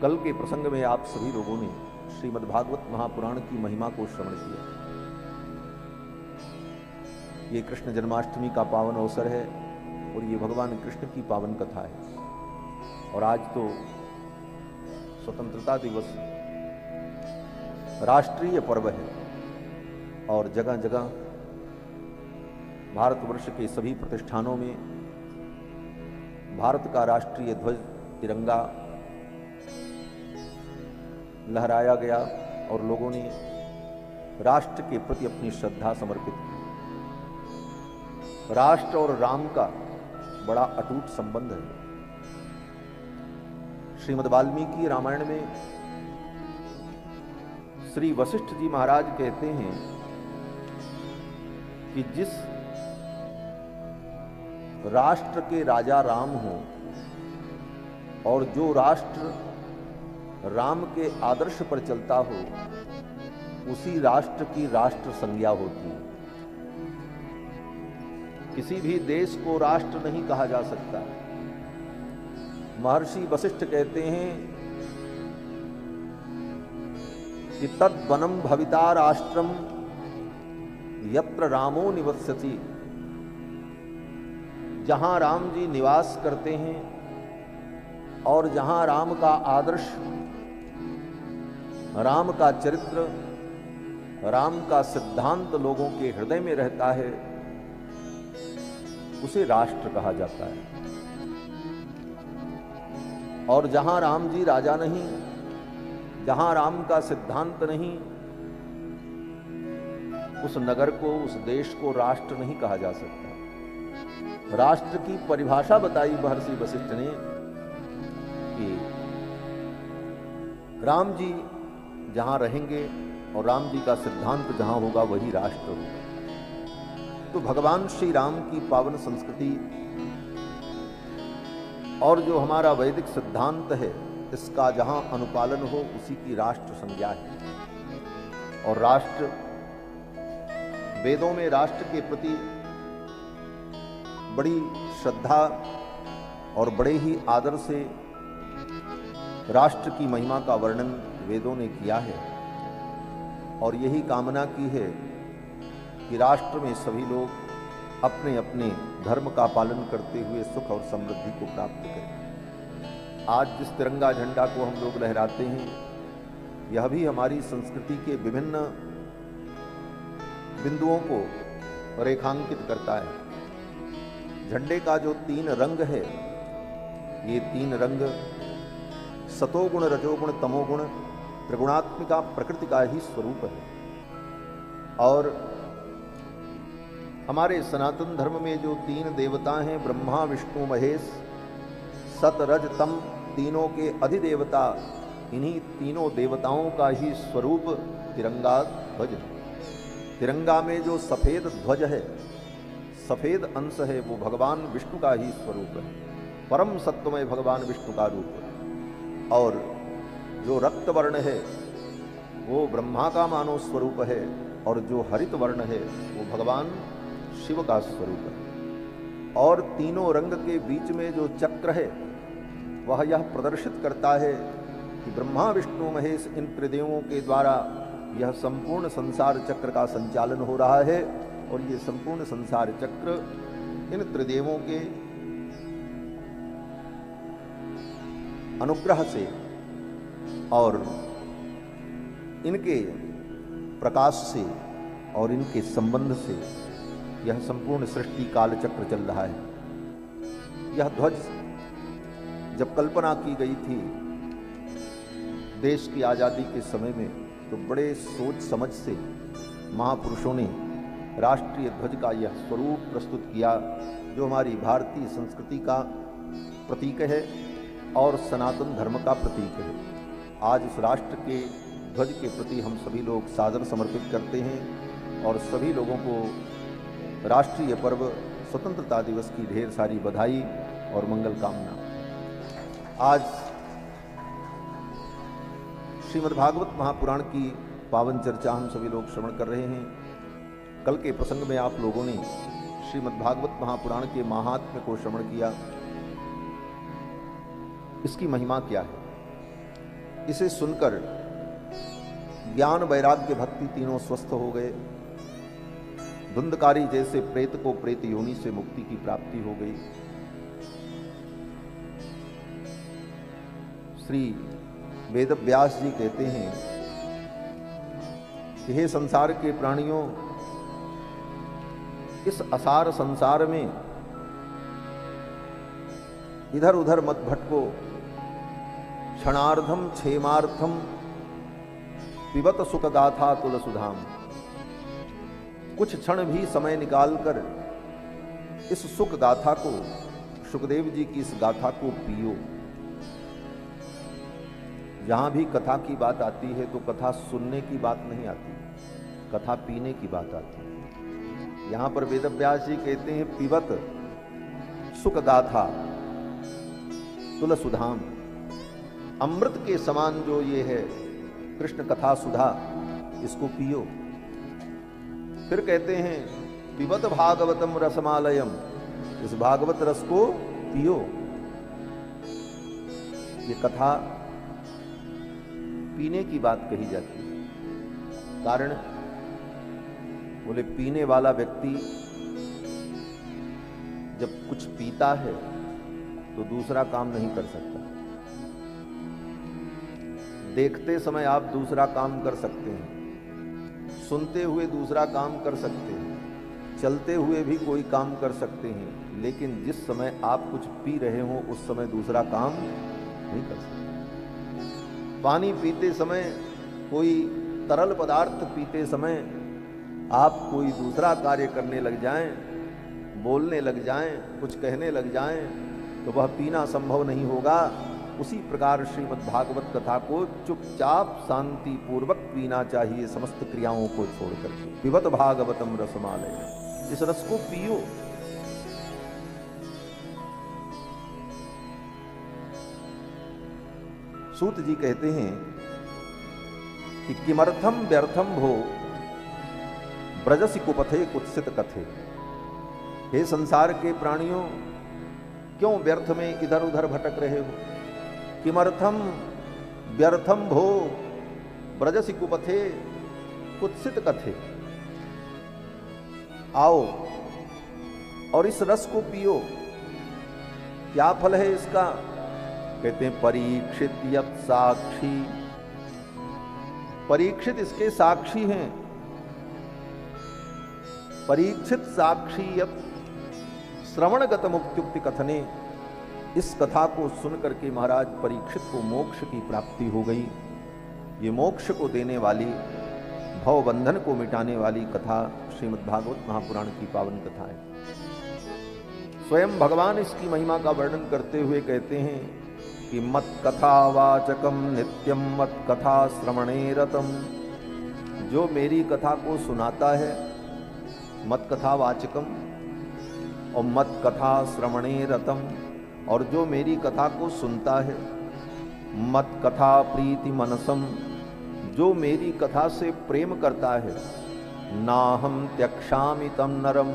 कल के प्रसंग में आप सभी लोगों ने श्रीमद् भागवत महापुराण की महिमा को श्रवण किया। ये कृष्ण जन्माष्टमी का पावन अवसर है और ये भगवान कृष्ण की पावन कथा है। और आज तो स्वतंत्रता दिवस राष्ट्रीय पर्व है और जगह जगह भारतवर्ष के सभी प्रतिष्ठानों में भारत का राष्ट्रीय ध्वज तिरंगा लहराया गया और लोगों ने राष्ट्र के प्रति अपनी श्रद्धा समर्पित की। राष्ट्र और राम का बड़ा अटूट संबंध है। श्रीमद् वाल्मीकि रामायण में श्री वशिष्ठ जी महाराज कहते हैं कि जिस राष्ट्र के राजा राम हो और जो राष्ट्र राम के आदर्श पर चलता हो, उसी राष्ट्र की राष्ट्र संज्ञा होती है। किसी भी देश को राष्ट्र नहीं कहा जा सकता। महर्षि वशिष्ठ कहते हैं कि तद वनम भविता राष्ट्रम यत्र रामो निवस्यति। जहां राम जी निवास करते हैं और जहां राम का आदर्श, राम का चरित्र, राम का सिद्धांत लोगों के हृदय में रहता है, उसे राष्ट्र कहा जाता है। और जहां राम जी राजा नहीं, जहां राम का सिद्धांत नहीं, उस नगर को, उस देश को राष्ट्र नहीं कहा जा सकता। राष्ट्र की परिभाषा बताई महर्षि वशिष्ठ ने कि राम जी जहां रहेंगे और राम जी का सिद्धांत जहां होगा वही राष्ट्र होगा। तो भगवान श्री राम की पावन संस्कृति और जो हमारा वैदिक सिद्धांत है, इसका जहां अनुपालन हो उसी की राष्ट्र संज्ञा है। और राष्ट्र, वेदों में राष्ट्र के प्रति बड़ी श्रद्धा और बड़े ही आदर से राष्ट्र की महिमा का वर्णन वेदों ने किया है और यही कामना की है कि राष्ट्र में सभी लोग अपने अपने धर्म का पालन करते हुए सुख और समृद्धि को प्राप्त करें। आज जिस तिरंगा झंडा को हम लोग लहराते हैं, यह भी हमारी संस्कृति के विभिन्न बिंदुओं को रेखांकित करता है। झंडे का जो 3 रंग है, ये 3 रंग सतोगुण, रजोगुण, तमोगुण, त्रिगुणात्मिका प्रकृति का ही स्वरूप है। और हमारे सनातन धर्म में जो 3 देवता हैं, ब्रह्मा विष्णु महेश, सत रज तम, तीनों के अधिदेवता, इन्हीं तीनों देवताओं का ही स्वरूप तिरंगा ध्वज है। तिरंगा में जो सफेद ध्वज है, सफेद अंश है, वो भगवान विष्णु का ही स्वरूप है। परम सत्वमय भगवान विष्णु का रूप है। और जो रक्त वर्ण है वो ब्रह्मा का मानव स्वरूप है और जो हरित वर्ण है वो भगवान शिव का स्वरूप है। और तीनों रंग के बीच में जो चक्र है वह यह प्रदर्शित करता है कि ब्रह्मा विष्णु महेश इन त्रिदेवों के द्वारा यह संपूर्ण संसार चक्र का संचालन हो रहा है। और ये संपूर्ण संसार चक्र इन त्रिदेवों के अनुग्रह से और इनके प्रकाश से और इनके संबंध से यह संपूर्ण सृष्टि काल चक्र चल रहा है। यह ध्वज जब कल्पना की गई थी देश की आज़ादी के समय में, तो बड़े सोच समझ से महापुरुषों ने राष्ट्रीय ध्वज का यह स्वरूप प्रस्तुत किया, जो हमारी भारतीय संस्कृति का प्रतीक है और सनातन धर्म का प्रतीक है। आज उस राष्ट्र के ध्वज के प्रति हम सभी लोग सादर समर्पित करते हैं और सभी लोगों को राष्ट्रीय पर्व स्वतंत्रता दिवस की ढेर सारी बधाई और मंगल कामना। आज श्रीमद् भागवत महापुराण की पावन चर्चा हम सभी लोग श्रवण कर रहे हैं। कल के प्रसंग में आप लोगों ने श्रीमद् भागवत महापुराण के महात्म्य को श्रवण किया। इसकी महिमा क्या है? इसे सुनकर ज्ञान वैराग्य भक्ति तीनों स्वस्थ हो गए। धुंधकारी जैसे प्रेत को प्रेत योनि से मुक्ति की प्राप्ति हो गई। श्री वेद व्यास जी कहते हैं कि हे संसार के प्राणियों, इस असार संसार में इधर उधर मत भटको, क्षणार्धम क्षेमार्थम पिबत सुख गाथा तुलसुधाम। कुछ क्षण भी समय निकालकर इस सुख गाथा को, सुखदेव जी की इस गाथा को पियो। जहां भी कथा की बात आती है तो कथा सुनने की बात नहीं आती, कथा पीने की बात आती है। यहां पर वेदव्यास जी कहते हैं पिबत सुख गाथा तुलसुधाम। अमृत के समान जो ये है कृष्ण कथा सुधा, इसको पियो। फिर कहते हैं पिबत भागवतम रसमालयम, इस भागवत रस को पियो। ये कथा पीने की बात कही जाती है। कारण बोले पीने वाला व्यक्ति जब कुछ पीता है तो दूसरा काम नहीं कर सकता। देखते समय आप दूसरा काम कर सकते हैं, सुनते हुए दूसरा काम कर सकते हैं, चलते हुए भी कोई काम कर सकते हैं, लेकिन जिस समय आप कुछ पी रहे हो उस समय दूसरा काम नहीं कर सकते। पानी पीते समय, कोई तरल पदार्थ पीते समय आप कोई दूसरा कार्य करने लग जाएं, बोलने लग जाएं, कुछ कहने लग जाएं, तो वह पीना संभव नहीं होगा। उसी प्रकार श्रीमद् भागवत कथा को चुपचाप शांति पूर्वक पीना चाहिए, समस्त क्रियाओं को छोड़कर। पिबत भागवतम रसमालय, इस रस को पियो। सूत जी कहते हैं कि किमर्थम व्यर्थम भो ब्रजसि कुपथे कुत्सित कथे। हे संसार के प्राणियों, क्यों व्यर्थ में इधर उधर भटक रहे हो? किमर्थम व्यर्थम भो ब्रजसि कुपथे कुत्सित कथे। आओ और इस रस को पियो। क्या फल है इसका? कहते हैं परीक्षित यत् साक्षी, परीक्षित इसके साक्षी हैं। परीक्षित साक्षी यत् श्रवणगत मुक्त्युक्ति कथने। इस कथा को सुनकर के महाराज परीक्षित को मोक्ष की प्राप्ति हो गई। ये मोक्ष को देने वाली, भव बंधन को मिटाने वाली कथा श्रीमद् भागवत महापुराण की पावन कथा है। स्वयं भगवान इसकी महिमा का वर्णन करते हुए कहते हैं कि मत कथा वाचकम नित्यम मत कथा श्रवणे रतम। जो मेरी कथा को सुनाता है, मत कथा वाचकम, और मत कथा श्रवणे रतम, और जो मेरी कथा को सुनता है, मत कथा प्रीति मनसम, जो मेरी कथा से प्रेम करता है, नाहम त्यक्षामि तम नरम,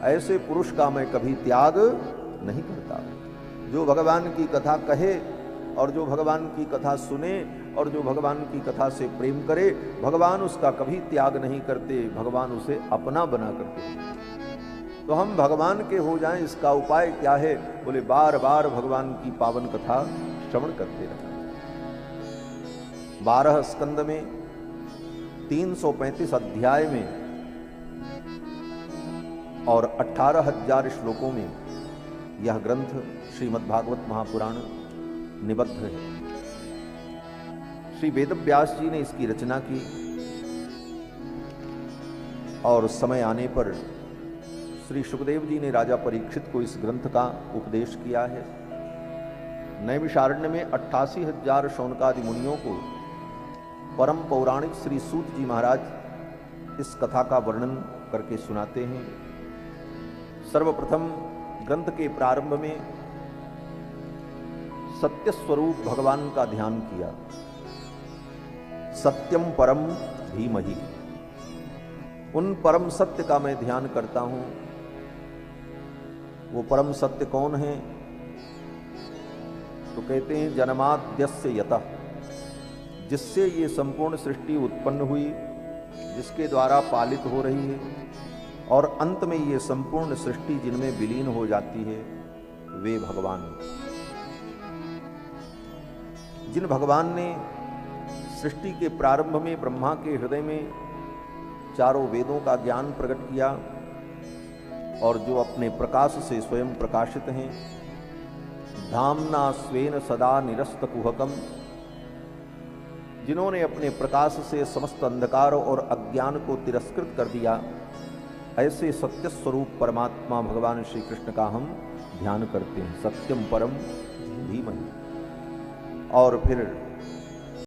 ऐसे पुरुष का मैं कभी त्याग नहीं करता। जो भगवान की कथा कहे और जो भगवान की कथा सुने और जो भगवान की कथा से प्रेम करे, भगवान उसका कभी त्याग नहीं करते, भगवान उसे अपना बना करते। तो हम भगवान के हो जाएं, इसका उपाय क्या है? बोले बार बार भगवान की पावन कथा श्रवण करते रहना। 12 स्कंद में 335 अध्याय में और 18,000 श्लोकों में यह ग्रंथ श्रीमद्भागवत महापुराण निबद्ध है। श्री वेदव्यास जी ने इसकी रचना की और समय आने पर श्री सुखदेव जी ने राजा परीक्षित को इस ग्रंथ का उपदेश किया है। नैमिषारण्य में 88,000 शौनकादि मुनियों को परम पौराणिक श्री सूत जी महाराज इस कथा का वर्णन करके सुनाते हैं। सर्वप्रथम ग्रंथ के प्रारंभ में सत्य स्वरूप भगवान का ध्यान किया। सत्यम परम धीमहि, उन परम सत्य का मैं ध्यान करता हूं। वो परम सत्य कौन है? तो कहते हैं जन्माद्यस्य यतः, जिससे ये संपूर्ण सृष्टि उत्पन्न हुई, जिसके द्वारा पालित हो रही है और अंत में ये संपूर्ण सृष्टि जिनमें विलीन हो जाती है, वे भगवान। जिन भगवान ने सृष्टि के प्रारंभ में ब्रह्मा के हृदय में चारों वेदों का ज्ञान प्रकट किया और जो अपने प्रकाश से स्वयं प्रकाशित हैं, धामना स्वेन सदा निरस्त कुहकम, जिन्होंने अपने प्रकाश से समस्त अंधकार और अज्ञान को तिरस्कृत कर दिया, ऐसे सत्य स्वरूप परमात्मा भगवान श्री कृष्ण का हम ध्यान करते हैं। सत्यम परम धीमहि। और फिर